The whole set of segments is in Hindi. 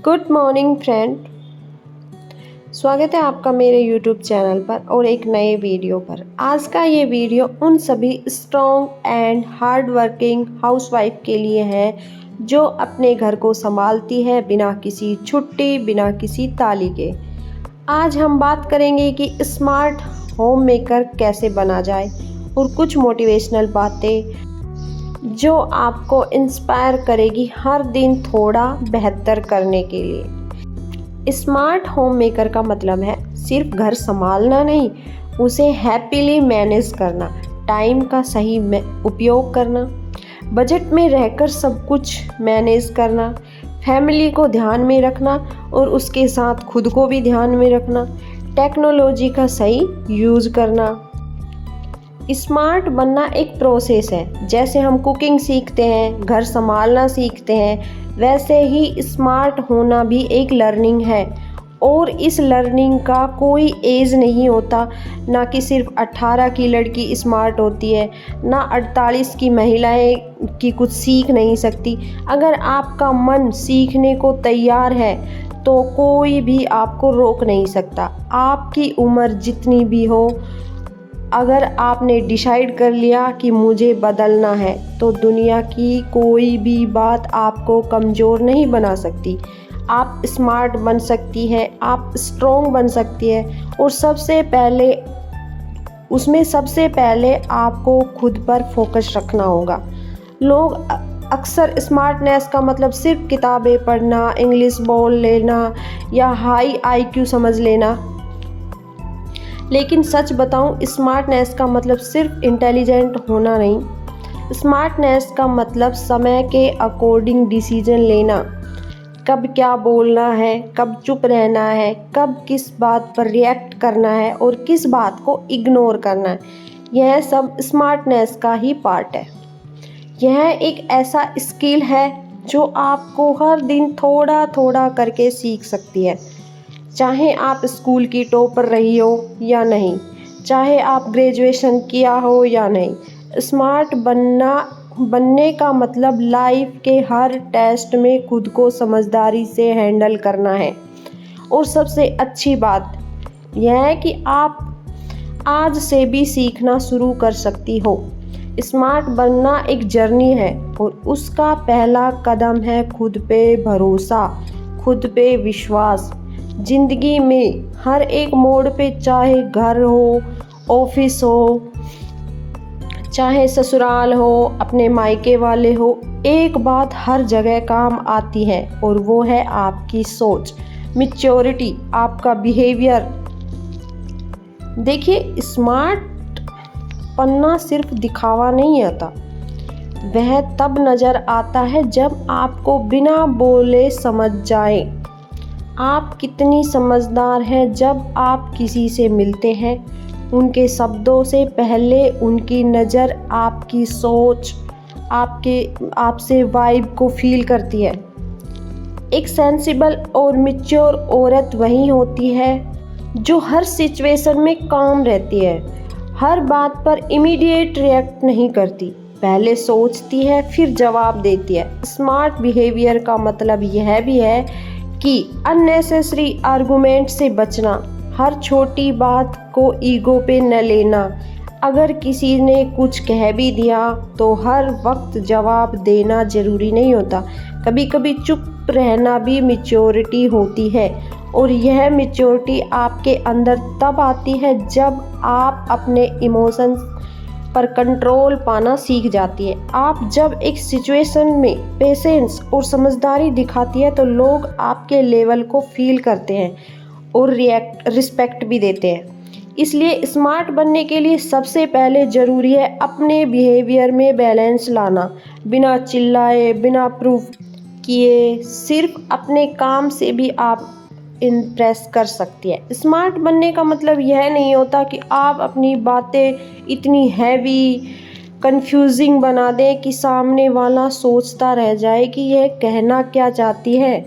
Good morning friend. स्वागत है आपका मेरे यूट्यूब चैनल पर और एक नए वीडियो पर। आज का ये वीडियो उन सभी strong and hard working housewife के लिए है जो अपने घर को संभालती है बिना किसी छुट्टी, बिना किसी ताली के। आज हम बात करेंगे कि स्मार्ट होम मेकर कैसे बना जाए और कुछ मोटिवेशनल बातें जो आपको इंस्पायर करेगी हर दिन थोड़ा बेहतर करने के लिए। स्मार्ट होम मेकर का मतलब है सिर्फ घर संभालना नहीं, उसे हैप्पीली मैनेज करना, टाइम का सही उपयोग करना, बजट में रहकर सब कुछ मैनेज करना, फैमिली को ध्यान में रखना और उसके साथ खुद को भी ध्यान में रखना, टेक्नोलॉजी का सही यूज़ करना। स्मार्ट बनना एक प्रोसेस है। जैसे हम कुकिंग सीखते हैं, घर संभालना सीखते हैं, वैसे ही स्मार्ट होना भी एक लर्निंग है। और इस लर्निंग का कोई एज नहीं होता, ना कि सिर्फ 18 की लड़की स्मार्ट होती है, ना 48 की महिलाएं की कुछ सीख नहीं सकती। अगर आपका मन सीखने को तैयार है तो कोई भी आपको रोक नहीं सकता। आपकी उम्र जितनी भी हो, अगर आपने डिसाइड कर लिया कि मुझे बदलना है तो दुनिया की कोई भी बात आपको कमज़ोर नहीं बना सकती। आप स्मार्ट बन सकती हैं, आप स्ट्रॉन्ग बन सकती हैं और सबसे पहले आपको खुद पर फोकस रखना होगा। लोग अक्सर स्मार्टनेस का मतलब सिर्फ किताबें पढ़ना, इंग्लिश बोल लेना या हाई IQ समझ लेना। लेकिन सच बताऊं, स्मार्टनेस का मतलब सिर्फ इंटेलिजेंट होना नहीं। स्मार्टनेस का मतलब समय के अकॉर्डिंग डिसीजन लेना, कब क्या बोलना है, कब चुप रहना है, कब किस बात पर रिएक्ट करना है और किस बात को इग्नोर करना है। यह सब स्मार्टनेस का ही पार्ट है। यह एक ऐसा स्किल है जो आपको हर दिन थोड़ा थोड़ा करके सीख सकती है। चाहे आप स्कूल की टॉपर रही हो या नहीं, चाहे आप ग्रेजुएशन किया हो या नहीं, स्मार्ट बनने का मतलब लाइफ के हर टेस्ट में खुद को समझदारी से हैंडल करना है। और सबसे अच्छी बात यह है कि आप आज से भी सीखना शुरू कर सकती हो। स्मार्ट बनना एक जर्नी है और उसका पहला कदम है खुद पे भरोसा, खुद पे विश्वास। जिंदगी में हर एक मोड़ पे, चाहे घर हो, ऑफिस हो, चाहे ससुराल हो, अपने मायके वाले हो, एक बात हर जगह काम आती है और वो है आपकी सोच, मैच्योरिटी, आपका बिहेवियर। देखिए, स्मार्ट बनना सिर्फ दिखावा नहीं आता, वह तब नज़र आता है जब आपको बिना बोले समझ जाए आप कितनी समझदार हैं। जब आप किसी से मिलते हैं, उनके शब्दों से पहले उनकी नज़र आपकी सोच, आपसे वाइब को फील करती है। एक सेंसिबल और मैच्योर औरत वही होती है जो हर सिचुएशन में काम रहती है, हर बात पर इमीडिएट रिएक्ट नहीं करती, पहले सोचती है फिर जवाब देती है। स्मार्ट बिहेवियर का मतलब यह भी है कि अननेसेसरी आर्गुमेंट से बचना, हर छोटी बात को ईगो पे न लेना। अगर किसी ने कुछ कह भी दिया तो हर वक्त जवाब देना ज़रूरी नहीं होता। कभी कभी चुप रहना भी मैच्योरिटी होती है और यह मैच्योरिटी आपके अंदर तब आती है जब आप अपने इमोशंस पर कंट्रोल पाना सीख जाती है। आप जब एक सिचुएशन में पेशेंस और समझदारी दिखाती है तो लोग आपके लेवल को फील करते हैं और रिस्पेक्ट भी देते हैं। इसलिए स्मार्ट बनने के लिए सबसे पहले ज़रूरी है अपने बिहेवियर में बैलेंस लाना, बिना चिल्लाए, बिना प्रूफ किए, सिर्फ अपने काम से भी आप इम्प्रेस कर सकती है। स्मार्ट बनने का मतलब यह नहीं होता कि आप अपनी बातें इतनी हैवी, कंफ्यूजिंग बना दें कि सामने वाला सोचता रह जाए कि यह कहना क्या चाहती है।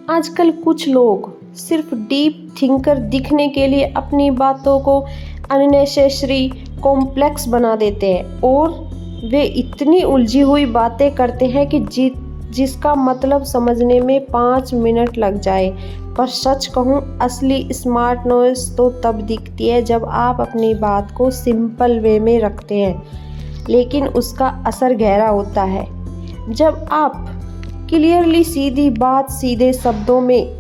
आजकल कुछ लोग सिर्फ डीप थिंकर दिखने के लिए अपनी बातों को अननेसेसरी कॉम्प्लेक्स बना देते हैं और वे इतनी उलझी हुई बातें करते हैं कि जिसका मतलब समझने में 5 मिनट लग जाए। पर सच कहूँ, असली स्मार्टनेस तो तब दिखती है जब आप अपनी बात को सिंपल वे में रखते हैं, लेकिन उसका असर गहरा होता है। जब आप क्लियरली सीधी बात सीधे शब्दों में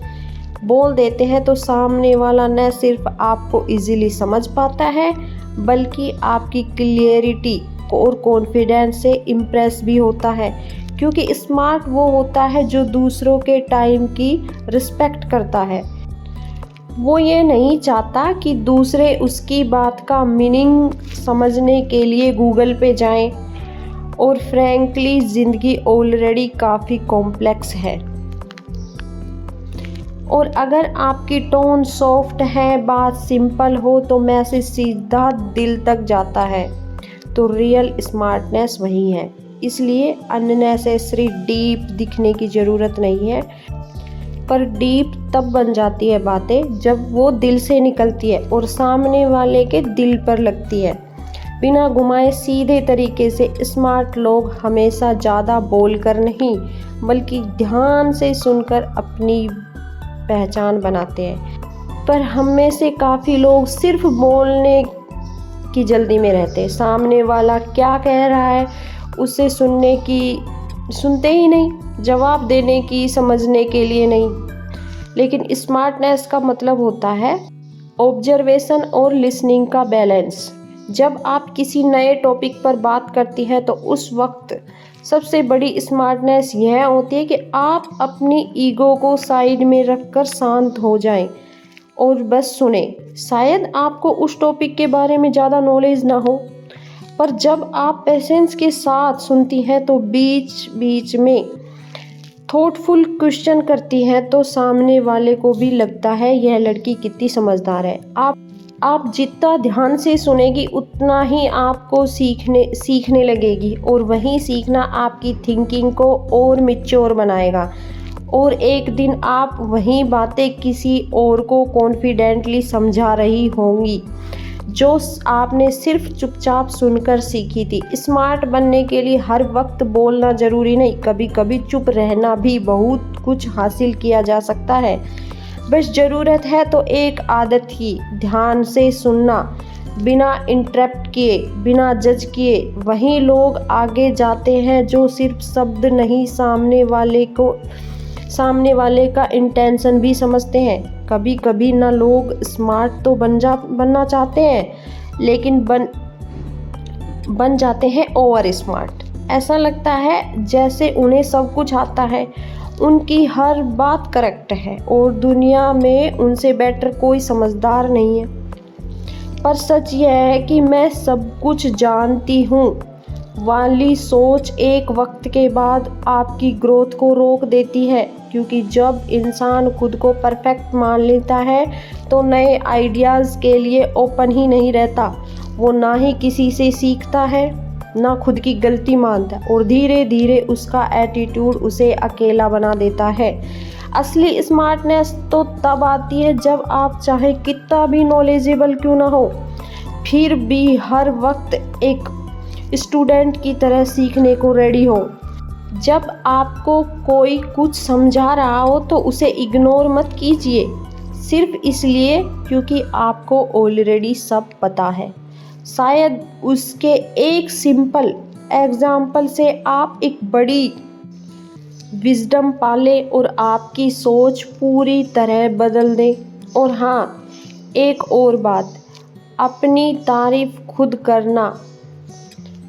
बोल देते हैं तो सामने वाला न सिर्फ आपको इजीली समझ पाता है, बल्कि आपकी क्लियरिटी और कॉन्फिडेंस से इम्प्रेस भी होता है। क्योंकि स्मार्ट वो होता है जो दूसरों के टाइम की रिस्पेक्ट करता है। वो ये नहीं चाहता कि दूसरे उसकी बात का मीनिंग समझने के लिए गूगल पे जाएं। और फ्रैंकली ज़िंदगी ऑलरेडी काफ़ी कॉम्प्लेक्स है, और अगर आपकी टोन सॉफ्ट है, बात सिंपल हो, तो मैसेज सीधा दिल तक जाता है। तो रियल स्मार्टनेस वही है। इसलिए अननेसेसरी डीप दिखने की ज़रूरत नहीं है, पर डीप तब बन जाती है बातें जब वो दिल से निकलती है और सामने वाले के दिल पर लगती है, बिना घुमाए सीधे तरीके से। स्मार्ट लोग हमेशा ज़्यादा बोलकर नहीं, बल्कि ध्यान से सुनकर अपनी पहचान बनाते हैं। पर हम में से काफ़ी लोग सिर्फ बोलने की जल्दी में रहते हैं। सामने वाला क्या कह रहा है उसे सुनते ही नहीं, जवाब देने की, समझने के लिए नहीं। लेकिन स्मार्टनेस का मतलब होता है ऑब्जर्वेशन और लिसनिंग का बैलेंस। जब आप किसी नए टॉपिक पर बात करती हैं तो उस वक्त सबसे बड़ी स्मार्टनेस यह होती है कि आप अपनी ईगो को साइड में रखकर शांत हो जाएं और बस सुने। शायद आपको उस टॉपिक के बारे में ज़्यादा नॉलेज ना हो, पर जब आप पेशेंस के साथ सुनती हैं तो बीच बीच में थॉटफुल क्वेश्चन करती हैं, तो सामने वाले को भी लगता है यह लड़की कितनी समझदार है। आप जितना ध्यान से सुनेगी उतना ही आपको सीखने लगेगी, और वही सीखना आपकी थिंकिंग को और मैच्योर बनाएगा। और एक दिन आप वही बातें किसी और को कॉन्फिडेंटली समझा रही होंगी जो आपने सिर्फ चुपचाप सुनकर सीखी थी। स्मार्ट बनने के लिए हर वक्त बोलना ज़रूरी नहीं, कभी कभी चुप रहना भी बहुत कुछ हासिल किया जा सकता है। बस ज़रूरत है तो एक आदत की, ध्यान से सुनना, बिना इंटरप्ट किए, बिना जज किए। वही लोग आगे जाते हैं जो सिर्फ शब्द नहीं, सामने वाले का इंटेंशन भी समझते हैं। कभी कभी ना लोग स्मार्ट तो बनना चाहते हैं, लेकिन बन जाते हैं ओवर स्मार्ट। ऐसा लगता है जैसे उन्हें सब कुछ आता है, उनकी हर बात करेक्ट है और दुनिया में उनसे बेटर कोई समझदार नहीं है। पर सच यह है कि मैं सब कुछ जानती हूँ वाली सोच एक वक्त के बाद आपकी ग्रोथ को रोक देती है। क्योंकि जब इंसान खुद को परफेक्ट मान लेता है तो नए आइडियाज़ के लिए ओपन ही नहीं रहता। वो ना ही किसी से सीखता है, ना खुद की गलती मानता, और धीरे धीरे उसका एटीट्यूड उसे अकेला बना देता है। असली स्मार्टनेस तो तब आती है जब आप चाहे कितना भी नॉलेजेबल क्यों ना हो, फिर भी हर वक्त एक स्टूडेंट की तरह सीखने को रेडी हो। जब आपको कोई कुछ समझा रहा हो तो उसे इग्नोर मत कीजिए, सिर्फ इसलिए क्योंकि आपको ऑलरेडी सब पता है। शायद उसके एक सिंपल एग्जाम्पल से आप एक बड़ी विजडम पाले और आपकी सोच पूरी तरह बदल दे। और हाँ, एक और बात, अपनी तारीफ खुद करना।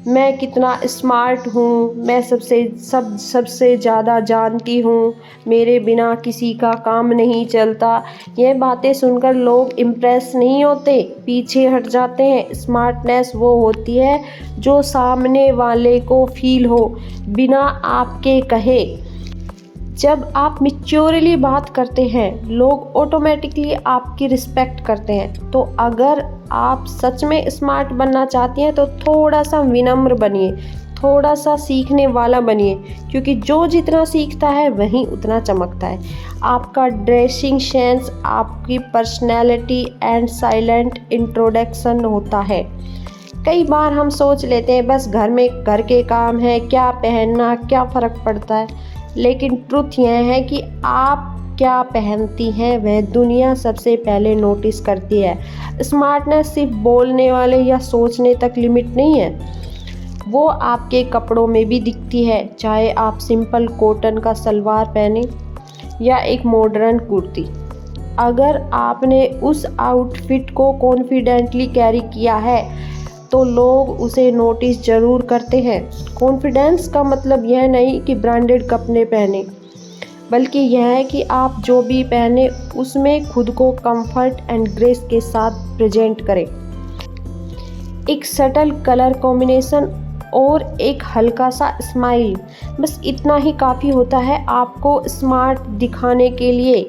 मैं कितना स्मार्ट हूँ, मैं सबसे ज़्यादा जानती हूँ, मेरे बिना किसी का काम नहीं चलता। ये बातें सुनकर लोग इम्प्रेस नहीं होते, पीछे हट जाते हैं। स्मार्टनेस वो होती है जो सामने वाले को फील हो, बिना आपके कहे। जब आप मैच्योरली बात करते हैं, लोग ऑटोमेटिकली आपकी रिस्पेक्ट करते हैं। तो अगर आप सच में स्मार्ट बनना चाहती हैं तो थोड़ा सा विनम्र बनिए, थोड़ा सा सीखने वाला बनिए, क्योंकि जो जितना सीखता है वही उतना चमकता है। आपका ड्रेसिंग सेंस आपकी पर्सनैलिटी एंड साइलेंट इंट्रोडक्शन होता है। कई बार हम सोच लेते हैं बस घर के काम है, क्या पहनना, क्या फ़र्क पड़ता है। लेकिन ट्रुथ यह है कि आप क्या पहनती हैं वह दुनिया सबसे पहले नोटिस करती है। स्मार्टनेस सिर्फ बोलने वाले या सोचने तक लिमिट नहीं है, वो आपके कपड़ों में भी दिखती है, चाहे आप सिंपल कॉटन का सलवार पहने या एक मॉडर्न कुर्ती। अगर आपने उस आउटफिट को कॉन्फिडेंटली कैरी किया है तो लोग उसे नोटिस ज़रूर करते हैं। कॉन्फिडेंस का मतलब यह नहीं कि ब्रांडेड कपड़े पहने, बल्कि यह है कि आप जो भी पहने उसमें खुद को कंफर्ट एंड ग्रेस के साथ प्रेजेंट करें। एक सटल कलर कॉम्बिनेशन और एक हल्का सा स्माइल, बस इतना ही काफ़ी होता है आपको स्मार्ट दिखाने के लिए।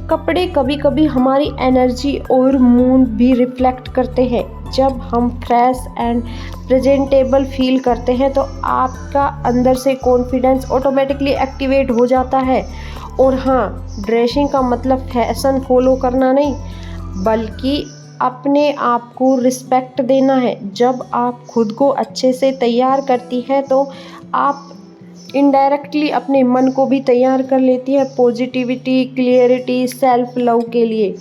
कपड़े कभी कभी हमारी एनर्जी और मूड भी रिफ्लेक्ट करते हैं। जब हम फ्रेश एंड प्रेजेंटेबल फील करते हैं तो आपका अंदर से कॉन्फिडेंस ऑटोमेटिकली एक्टिवेट हो जाता है। और हाँ, ड्रेसिंग का मतलब फैशन फॉलो करना नहीं, बल्कि अपने आप को रिस्पेक्ट देना है। जब आप खुद को अच्छे से तैयार करती हैं तो आप इनडायरेक्टली अपने मन को भी तैयार कर लेती है पॉजिटिविटी, क्लियरिटी, सेल्फ लव के लिए।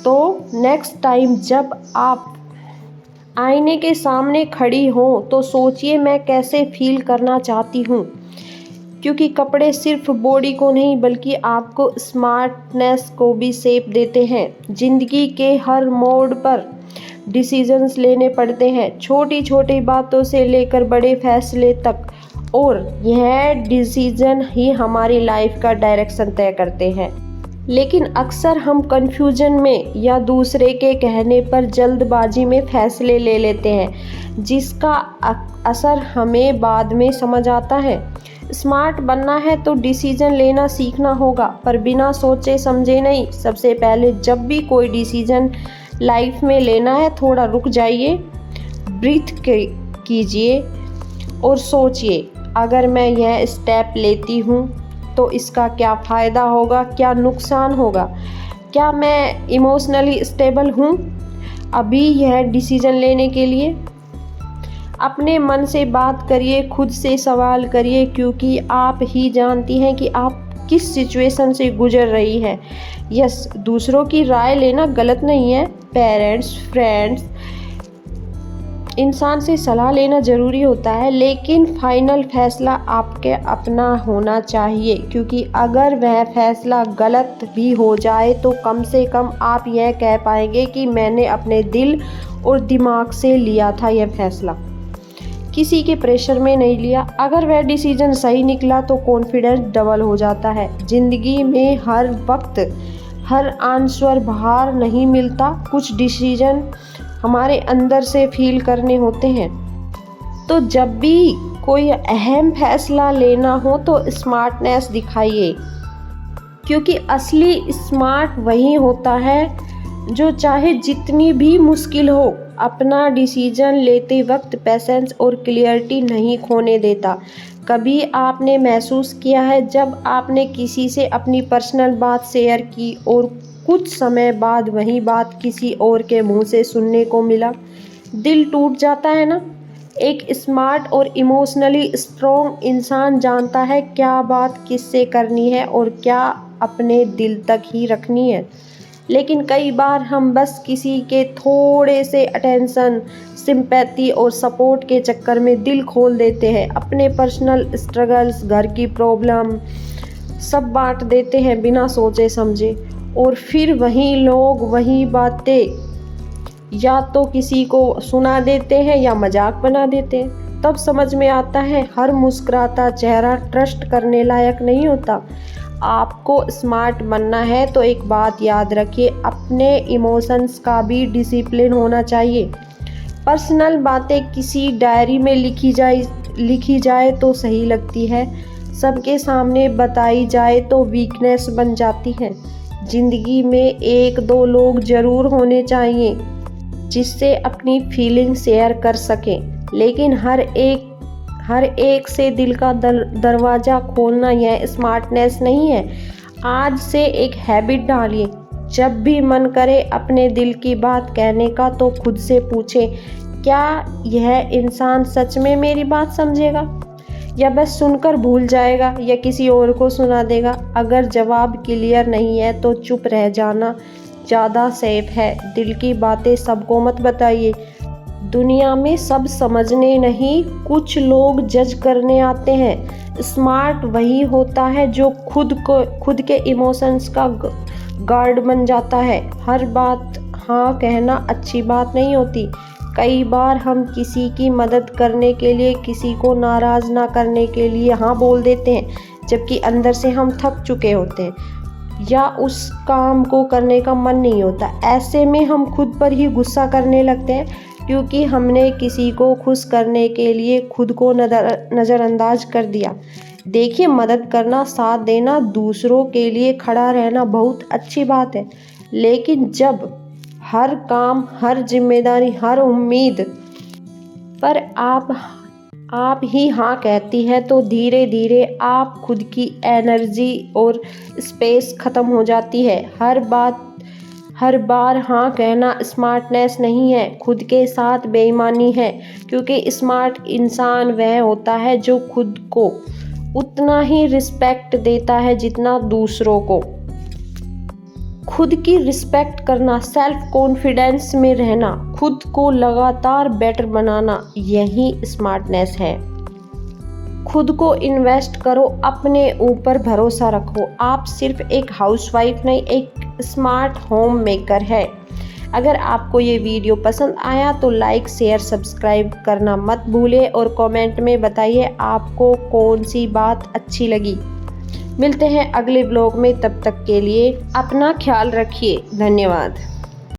तो नेक्स्ट टाइम जब आप आईने के सामने खड़ी हो तो सोचिए, मैं कैसे फील करना चाहती हूँ, क्योंकि कपड़े सिर्फ बॉडी को नहीं बल्कि आपको स्मार्टनेस को भी शेप देते हैं। ज़िंदगी के हर मोड़ पर डिसीजंस लेने पड़ते हैं, छोटी छोटी बातों से लेकर बड़े फैसले तक, और यह डिसीजन ही हमारी लाइफ का डायरेक्शन तय करते हैं। लेकिन अक्सर हम कंफ्यूजन में या दूसरे के कहने पर जल्दबाजी में फैसले ले लेते हैं, जिसका असर हमें बाद में समझ आता है। स्मार्ट बनना है तो डिसीजन लेना सीखना होगा, पर बिना सोचे समझे नहीं। सबसे पहले जब भी कोई डिसीजन लाइफ में लेना है, थोड़ा रुक जाइए, ब्रीथ कीजिए और सोचिए, अगर मैं यह स्टेप लेती हूँ तो इसका क्या फ़ायदा होगा, क्या नुकसान होगा, क्या मैं इमोशनली स्टेबल हूँ अभी यह डिसीजन लेने के लिए। अपने मन से बात करिए, खुद से सवाल करिए, क्योंकि आप ही जानती हैं कि आप किस सिचुएशन से गुजर रही है। यस, दूसरों की राय लेना गलत नहीं है, पेरेंट्स, फ्रेंड्स, इंसान से सलाह लेना ज़रूरी होता है, लेकिन फाइनल फैसला आपके अपना होना चाहिए, क्योंकि अगर वह फैसला गलत भी हो जाए तो कम से कम आप यह कह पाएंगे कि मैंने अपने दिल और दिमाग से लिया था यह फैसला, किसी के प्रेशर में नहीं लिया। अगर वह डिसीजन सही निकला तो कॉन्फिडेंस डबल हो जाता है। ज़िंदगी में हर वक्त हर आंसर बाहर नहीं मिलता, कुछ डिसीजन हमारे अंदर से फील करने होते हैं। तो जब भी कोई अहम फैसला लेना हो तो स्मार्टनेस दिखाइए, क्योंकि असली स्मार्ट वही होता है जो चाहे जितनी भी मुश्किल हो, अपना डिसीजन लेते वक्त पेशेंस और क्लियरिटी नहीं खोने देता। कभी आपने महसूस किया है जब आपने किसी से अपनी पर्सनल बात शेयर की और कुछ समय बाद वही बात किसी और के मुंह से सुनने को मिला, दिल टूट जाता है ना। एक स्मार्ट और इमोशनली स्ट्रॉन्ग इंसान जानता है क्या बात किससे करनी है और क्या अपने दिल तक ही रखनी है। लेकिन कई बार हम बस किसी के थोड़े से अटेंशन, सिंपैथी और सपोर्ट के चक्कर में दिल खोल देते हैं। अपने पर्सनल स्ट्रगल्स, घर की प्रॉब्लम सब बांट देते हैं बिना सोचे समझे, और फिर वही लोग वही बातें या तो किसी को सुना देते हैं या मजाक बना देते हैं। तब समझ में आता है हर मुस्कुराता चेहरा ट्रस्ट करने लायक नहीं होता। आपको स्मार्ट बनना है तो एक बात याद रखिए, अपने इमोशंस का भी डिसिप्लिन होना चाहिए। पर्सनल बातें किसी डायरी में लिखी जाए तो सही लगती है, सबके सामने बताई जाए तो वीकनेस बन जाती है। ज़िंदगी में एक दो लोग ज़रूर होने चाहिए जिससे अपनी फीलिंग शेयर कर सकें, लेकिन हर एक से दिल का दरवाज़ा खोलना यह स्मार्टनेस नहीं है। आज से एक हैबिट डालिए, जब भी मन करे अपने दिल की बात कहने का तो खुद से पूछें, क्या यह इंसान सच में मेरी बात समझेगा? या बस सुनकर भूल जाएगा या किसी और को सुना देगा। अगर जवाब क्लियर नहीं है तो चुप रह जाना ज़्यादा सेफ है। दिल की बातें सबको मत बताइए। दुनिया में सब समझने नहीं, कुछ लोग जज करने आते हैं। स्मार्ट वही होता है जो खुद के इमोशंस का गार्ड बन जाता है। हर बात हाँ कहना अच्छी बात नहीं होती। कई बार हम किसी की मदद करने के लिए, किसी को नाराज़ ना करने के लिए हाँ बोल देते हैं, जबकि अंदर से हम थक चुके होते हैं या उस काम को करने का मन नहीं होता। ऐसे में हम खुद पर ही गुस्सा करने लगते हैं क्योंकि हमने किसी को खुश करने के लिए खुद को नज़रअंदाज कर दिया। देखिए, मदद करना, साथ देना, दूसरों के लिए खड़ा रहना बहुत अच्छी बात है, लेकिन जब हर काम, हर जिम्मेदारी, हर उम्मीद पर आप ही हाँ कहती है तो धीरे धीरे आप खुद की एनर्जी और स्पेस ख़त्म हो जाती है। हर बार हाँ कहना स्मार्टनेस नहीं है, खुद के साथ बेईमानी है, क्योंकि स्मार्ट इंसान वह होता है जो खुद को उतना ही रिस्पेक्ट देता है जितना दूसरों को। खुद की रिस्पेक्ट करना, सेल्फ कॉन्फिडेंस में रहना, खुद को लगातार बेटर बनाना, यही स्मार्टनेस है। खुद को इन्वेस्ट करो, अपने ऊपर भरोसा रखो। आप सिर्फ एक हाउसवाइफ नहीं, एक स्मार्ट होम मेकर है। अगर आपको ये वीडियो पसंद आया तो लाइक, शेयर, सब्सक्राइब करना मत भूलें और कमेंट में बताइए आपको कौन सी बात अच्छी लगी। मिलते हैं अगले ब्लॉग में, तब तक के लिए अपना ख्याल रखिए। धन्यवाद।